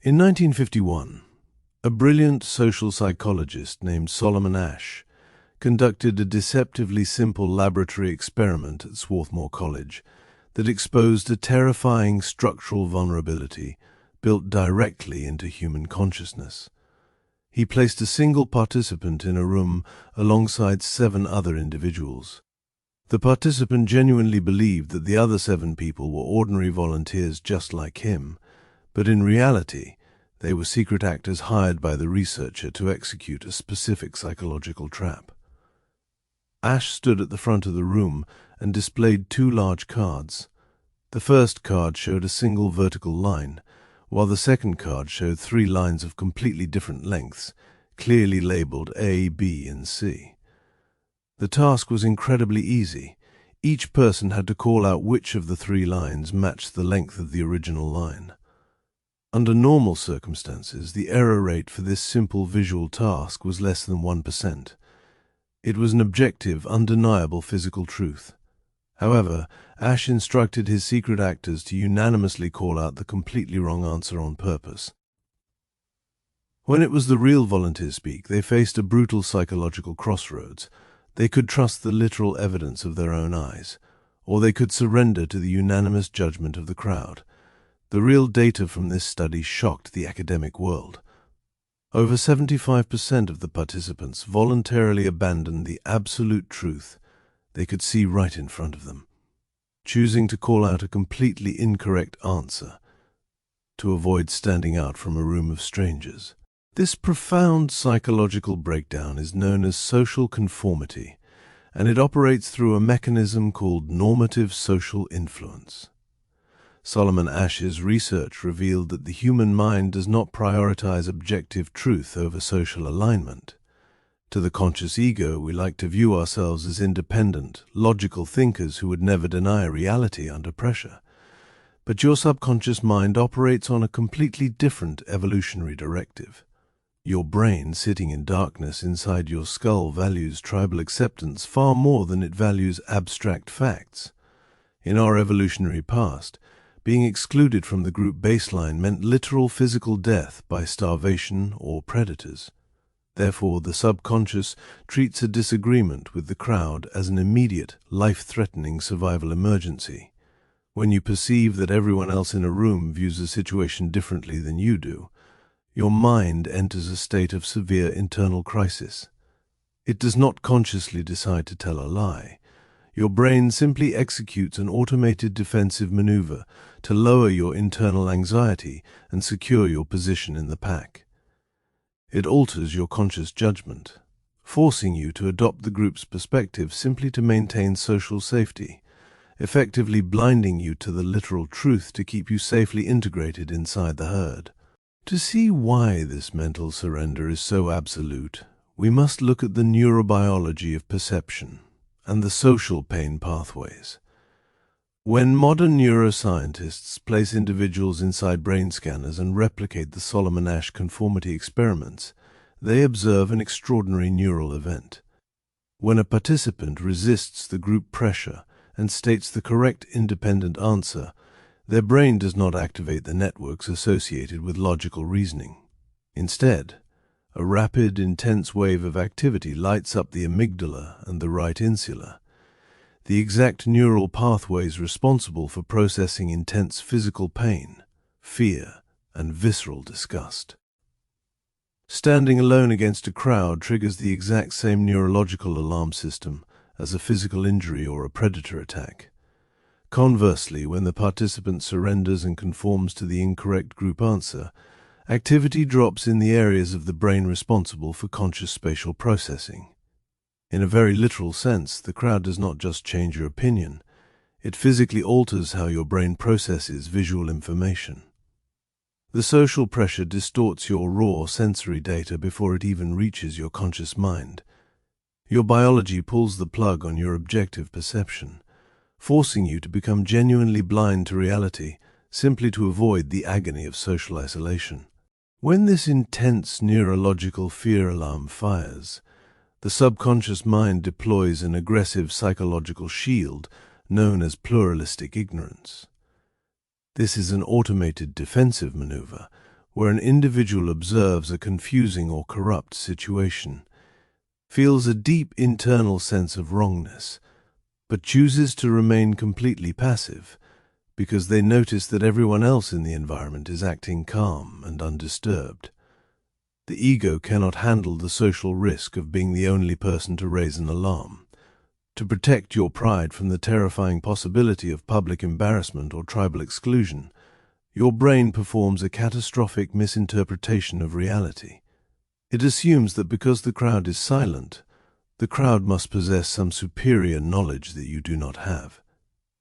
In 1951, a brilliant social psychologist named Solomon Asch conducted a deceptively simple laboratory experiment at Swarthmore College that exposed a terrifying structural vulnerability built directly into human consciousness. He placed a single participant in a room alongside 7 other individuals. The participant genuinely believed that the other 7 people were ordinary volunteers just like him, but in reality, they were secret actors hired by the researcher to execute a specific psychological trap. Asch stood at the front of the room and displayed 2 large cards. The first card showed a single vertical line, while the second card showed 3 lines of completely different lengths, clearly labeled A, B, and C. The task was incredibly easy. Each person had to call out which of the 3 lines matched the length of the original line. Under normal circumstances, the error rate for this simple visual task was less than 1%. It was an objective, undeniable physical truth. However, Asch instructed his secret actors to unanimously call out the completely wrong answer on purpose. When it was the real volunteers speak, they faced a brutal psychological crossroads. They could trust the literal evidence of their own eyes, or they could surrender to the unanimous judgment of the crowd. The real data from this study shocked the academic world. Over 75% of the participants voluntarily abandoned the absolute truth they could see right in front of them, choosing to call out a completely incorrect answer to avoid standing out from a room of strangers. This profound psychological breakdown is known as social conformity, and it operates through a mechanism called normative social influence. Solomon Asch's research revealed that the human mind does not prioritize objective truth over social alignment. To the conscious ego, we like to view ourselves as independent, logical thinkers who would never deny reality under pressure. But your subconscious mind operates on a completely different evolutionary directive. Your brain, sitting in darkness inside your skull, values tribal acceptance far more than it values abstract facts. In our evolutionary past, being excluded from the group baseline meant literal physical death by starvation or predators. Therefore, the subconscious treats a disagreement with the crowd as an immediate, life-threatening survival emergency. When you perceive that everyone else in a room views a situation differently than you do, your mind enters a state of severe internal crisis. It does not consciously decide to tell a lie. Your brain simply executes an automated defensive maneuver to lower your internal anxiety and secure your position in the pack. It alters your conscious judgment, forcing you to adopt the group's perspective simply to maintain social safety, effectively blinding you to the literal truth to keep you safely integrated inside the herd. To see why this mental surrender is so absolute, we must look at the neurobiology of perception and the social pain pathways. When modern neuroscientists place individuals inside brain scanners and replicate the Solomon Asch conformity experiments, they observe an extraordinary neural event. When a participant resists the group pressure and states the correct independent answer, their brain does not activate the networks associated with logical reasoning. Instead, a rapid, intense wave of activity lights up the amygdala and the right insula, the exact neural pathways responsible for processing intense physical pain, fear, and visceral disgust. Standing alone against a crowd triggers the exact same neurological alarm system as a physical injury or a predator attack. Conversely, when the participant surrenders and conforms to the incorrect group answer, activity drops in the areas of the brain responsible for conscious spatial processing. In a very literal sense, the crowd does not just change your opinion, it physically alters how your brain processes visual information. The social pressure distorts your raw sensory data before it even reaches your conscious mind. Your biology pulls the plug on your objective perception, forcing you to become genuinely blind to reality simply to avoid the agony of social isolation. When this intense neurological fear alarm fires, the subconscious mind deploys an aggressive psychological shield known as pluralistic ignorance. This is an automated defensive maneuver where an individual observes a confusing or corrupt situation, feels a deep internal sense of wrongness, but chooses to remain completely passive because they notice that everyone else in the environment is acting calm and undisturbed. The ego cannot handle the social risk of being the only person to raise an alarm. To protect your pride from the terrifying possibility of public embarrassment or tribal exclusion, your brain performs a catastrophic misinterpretation of reality. It assumes that because the crowd is silent, the crowd must possess some superior knowledge that you do not have.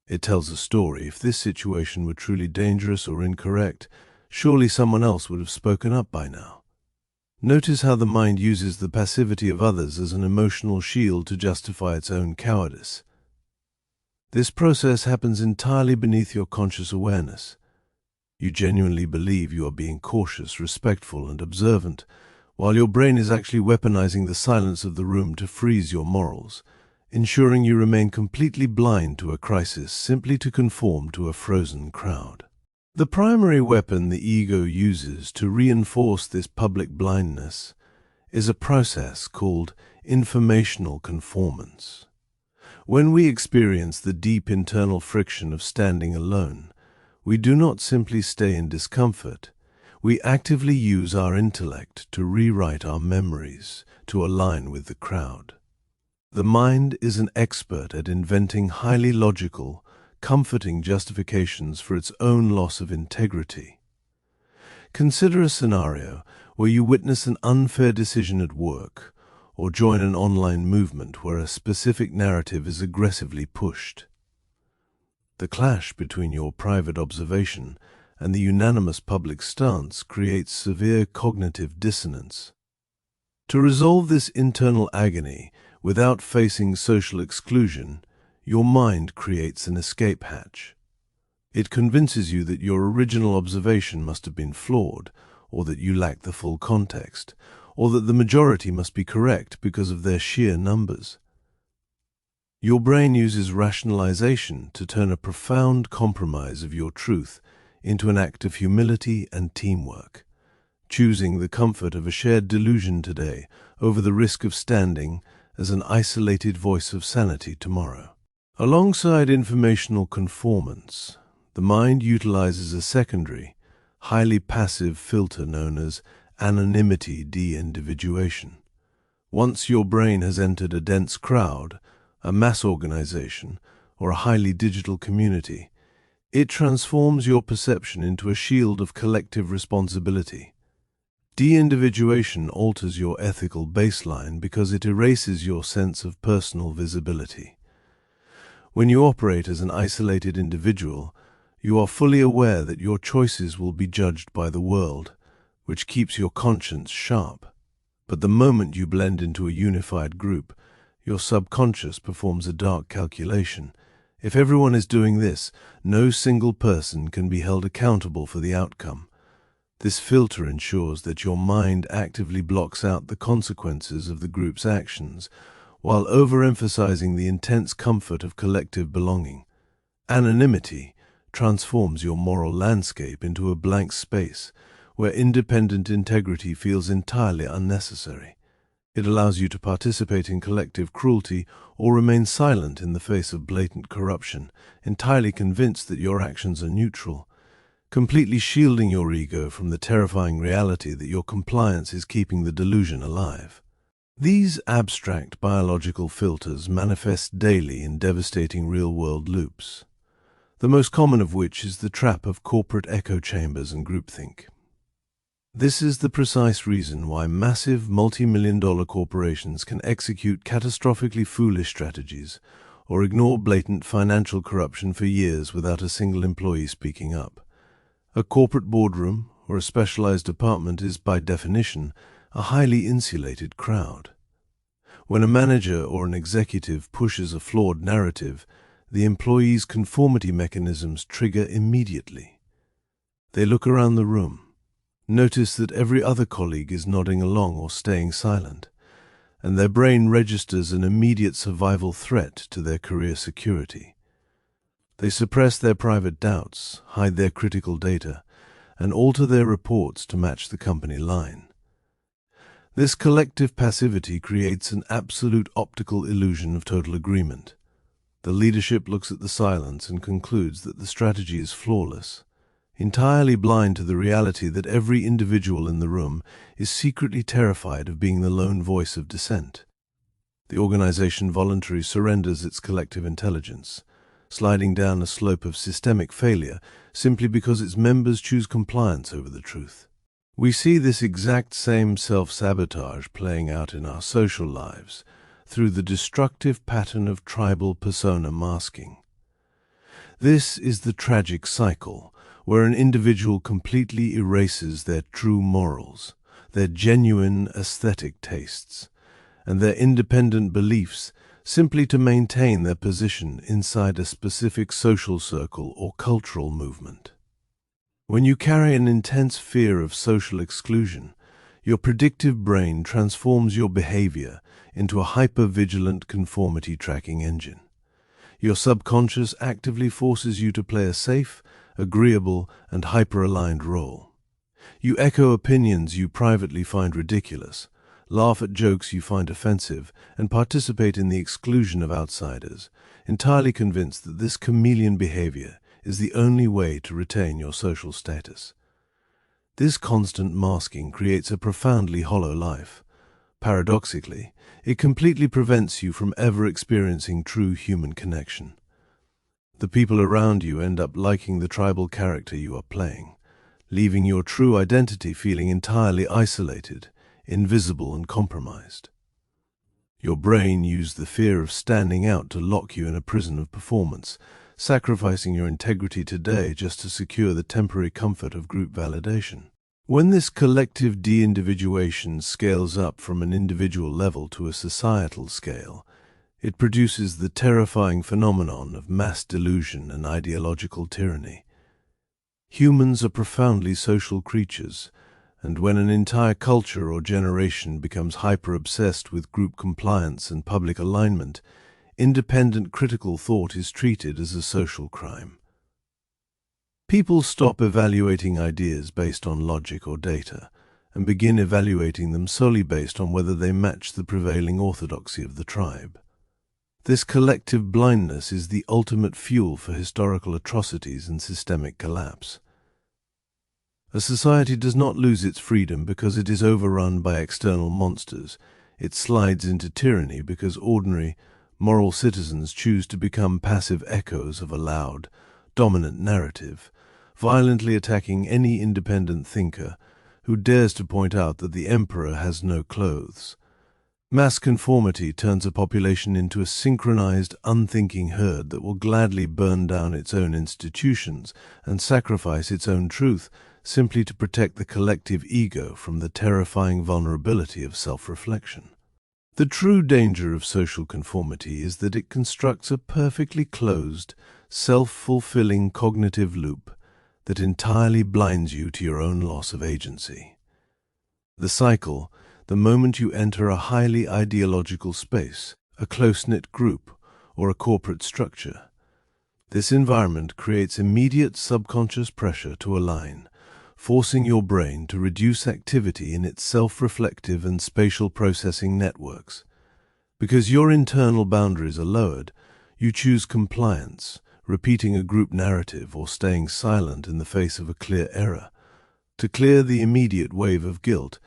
It tells a story: if this situation were truly dangerous or incorrect, surely someone else would have spoken up by now. Notice how the mind uses the passivity of others as an emotional shield to justify its own cowardice. This process happens entirely beneath your conscious awareness. You genuinely believe you are being cautious, respectful, and observant, while your brain is actually weaponizing the silence of the room to freeze your morals, ensuring you remain completely blind to a crisis simply to conform to a frozen crowd. The primary weapon the ego uses to reinforce this public blindness is a process called informational conformance. When we experience the deep internal friction of standing alone, we do not simply stay in discomfort. We actively use our intellect to rewrite our memories to align with the crowd. The mind is an expert at inventing highly logical, comforting justifications for its own loss of integrity. Consider a scenario where you witness an unfair decision at work or join an online movement where a specific narrative is aggressively pushed. The clash between your private observation and the unanimous public stance creates severe cognitive dissonance. To resolve this internal agony without facing social exclusion, your mind creates an escape hatch. It convinces you that your original observation must have been flawed, or that you lack the full context, or that the majority must be correct because of their sheer numbers. Your brain uses rationalization to turn a profound compromise of your truth into an act of humility and teamwork, choosing the comfort of a shared delusion today over the risk of standing as an isolated voice of sanity tomorrow. Alongside informational conformance, the mind utilizes a secondary, highly passive filter known as anonymity de-individuation. Once your brain has entered a dense crowd, a mass organization, or a highly digital community, it transforms your perception into a shield of collective responsibility. De-individuation alters your ethical baseline because it erases your sense of personal visibility. When you operate as an isolated individual, you are fully aware that your choices will be judged by the world, which keeps your conscience sharp. But the moment you blend into a unified group, your subconscious performs a dark calculation. If everyone is doing this, no single person can be held accountable for the outcome. This filter ensures that your mind actively blocks out the consequences of the group's actions, while overemphasizing the intense comfort of collective belonging. Anonymity transforms your moral landscape into a blank space where independent integrity feels entirely unnecessary. It allows you to participate in collective cruelty or remain silent in the face of blatant corruption, entirely convinced that your actions are neutral, completely shielding your ego from the terrifying reality that your compliance is keeping the delusion alive. These abstract biological filters manifest daily in devastating real-world loops, the most common of which is the trap of corporate echo chambers and groupthink. This is the precise reason why massive multi-million-dollar corporations can execute catastrophically foolish strategies or ignore blatant financial corruption for years without a single employee speaking up. A corporate boardroom or a specialized department is, by definition, a highly insulated crowd. When a manager or an executive pushes a flawed narrative, the employees' conformity mechanisms trigger immediately. They look around the room, notice that every other colleague is nodding along or staying silent, and their brain registers an immediate survival threat to their career security. They suppress their private doubts, hide their critical data, and alter their reports to match the company line. This collective passivity creates an absolute optical illusion of total agreement. The leadership looks at the silence and concludes that the strategy is flawless, entirely blind to the reality that every individual in the room is secretly terrified of being the lone voice of dissent. The organization voluntarily surrenders its collective intelligence, sliding down a slope of systemic failure simply because its members choose compliance over the truth. We see this exact same self-sabotage playing out in our social lives through the destructive pattern of tribal persona masking. This is the tragic cycle where an individual completely erases their true morals, their genuine aesthetic tastes, and their independent beliefs simply to maintain their position inside a specific social circle or cultural movement. When you carry an intense fear of social exclusion, your predictive brain transforms your behavior into a hyper-vigilant conformity tracking engine. Your subconscious actively forces you to play a safe, agreeable, and hyper-aligned role. You echo opinions you privately find ridiculous, laugh at jokes you find offensive, and participate in the exclusion of outsiders, entirely convinced that this chameleon behavior is the only way to retain your social status. This constant masking creates a profoundly hollow life. Paradoxically, it completely prevents you from ever experiencing true human connection. The people around you end up liking the tribal character you are playing, leaving your true identity feeling entirely isolated, invisible, and compromised. Your brain used the fear of standing out to lock you in a prison of performance, sacrificing your integrity today just to secure the temporary comfort of group validation. When this collective de-individuation scales up from an individual level to a societal scale, it produces the terrifying phenomenon of mass delusion and ideological tyranny. Humans are profoundly social creatures, and when an entire culture or generation becomes hyper-obsessed with group compliance and public alignment, independent critical thought is treated as a social crime. People stop evaluating ideas based on logic or data, and begin evaluating them solely based on whether they match the prevailing orthodoxy of the tribe. This collective blindness is the ultimate fuel for historical atrocities and systemic collapse. A society does not lose its freedom because it is overrun by external monsters. It slides into tyranny because ordinary, moral citizens choose to become passive echoes of a loud, dominant narrative, violently attacking any independent thinker who dares to point out that the emperor has no clothes. Mass conformity turns a population into a synchronized, unthinking herd that will gladly burn down its own institutions and sacrifice its own truth simply to protect the collective ego from the terrifying vulnerability of self-reflection. The true danger of social conformity is that it constructs a perfectly closed, self-fulfilling cognitive loop that entirely blinds you to your own loss of agency. The cycle, the moment you enter a highly ideological space, a close-knit group, or a corporate structure. This environment creates immediate subconscious pressure to align, forcing your brain to reduce activity in its self-reflective and spatial processing networks. Because your internal boundaries are lowered, you choose compliance, repeating a group narrative or staying silent in the face of a clear error. To clear the immediate wave of guilt,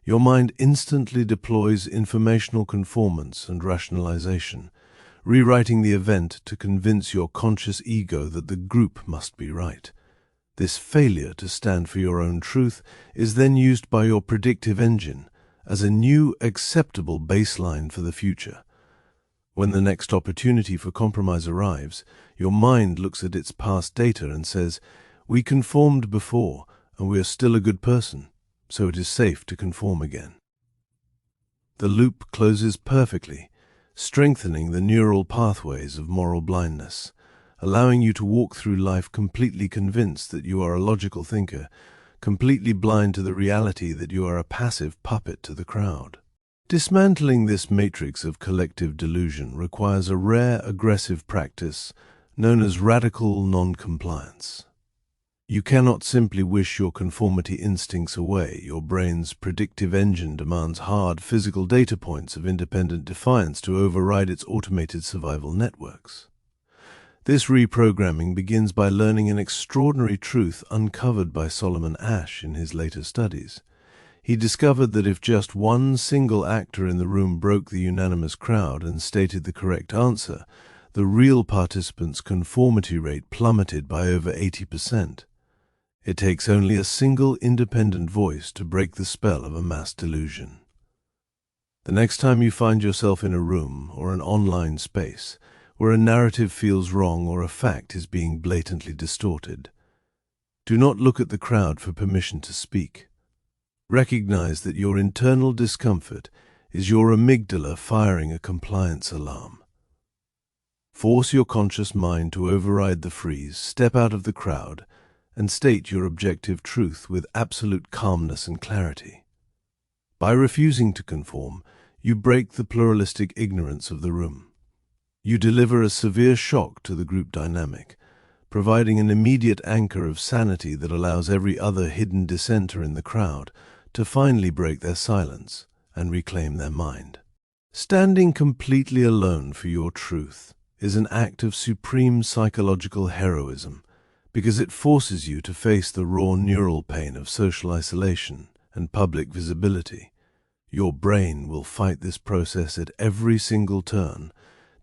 your mind instantly deploys informational conformance and rationalization, rewriting the event to convince your conscious ego that the group must be right. This failure to stand for your own truth is then used by your predictive engine as a new acceptable baseline for the future. When the next opportunity for compromise arrives, your mind looks at its past data and says, "We conformed before, and we are still a good person, so it is safe to conform again." The loop closes perfectly, strengthening the neural pathways of moral blindness, allowing you to walk through life completely convinced that you are a logical thinker, completely blind to the reality that you are a passive puppet to the crowd. Dismantling this matrix of collective delusion requires a rare aggressive practice known as radical non-compliance. You cannot simply wish your conformity instincts away. Your brain's predictive engine demands hard physical data points of independent defiance to override its automated survival networks. This reprogramming begins by learning an extraordinary truth uncovered by Solomon Asch in his later studies. He discovered that if just one single actor in the room broke the unanimous crowd and stated the correct answer, the real participants' conformity rate plummeted by over 80%. It takes only a single independent voice to break the spell of a mass delusion. The next time you find yourself in a room or an online space where a narrative feels wrong or a fact is being blatantly distorted, do not look at the crowd for permission to speak. Recognize that your internal discomfort is your amygdala firing a compliance alarm. Force your conscious mind to override the freeze, step out of the crowd, and state your objective truth with absolute calmness and clarity. By refusing to conform, you break the pluralistic ignorance of the room. You deliver a severe shock to the group dynamic, providing an immediate anchor of sanity that allows every other hidden dissenter in the crowd to finally break their silence and reclaim their mind. Standing completely alone for your truth is an act of supreme psychological heroism, because it forces you to face the raw neural pain of social isolation and public visibility. Your brain will fight this process at every single turn,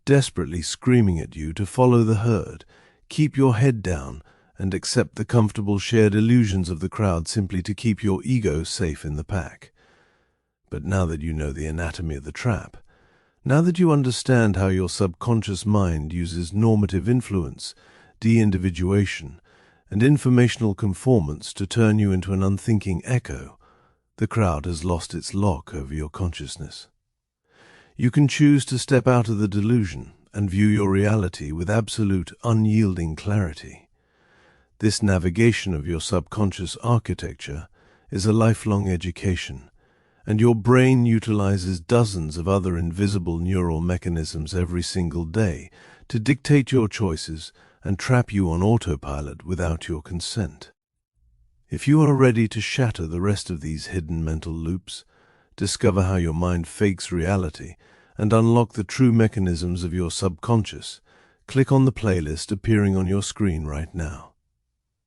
desperately screaming at you to follow the herd, keep your head down, and accept the comfortable shared illusions of the crowd simply to keep your ego safe in the pack. But now that you know the anatomy of the trap, now that you understand how your subconscious mind uses normative influence, de-individuation, and informational conformance to turn you into an unthinking echo, the crowd has lost its lock over your consciousness. You can choose to step out of the delusion and view your reality with absolute, unyielding clarity. This navigation of your subconscious architecture is a lifelong education, and your brain utilizes dozens of other invisible neural mechanisms every single day to dictate your choices and trap you on autopilot without your consent. If you are ready to shatter the rest of these hidden mental loops, discover how your mind fakes reality, and unlock the true mechanisms of your subconscious, click on the playlist appearing on your screen right now.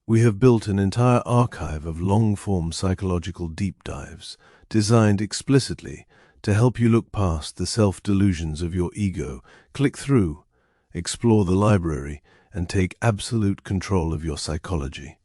We have built an entire archive of long-form psychological deep dives designed explicitly to help you look past the self-delusions of your ego, click through, explore the library, and take absolute control of your psychology.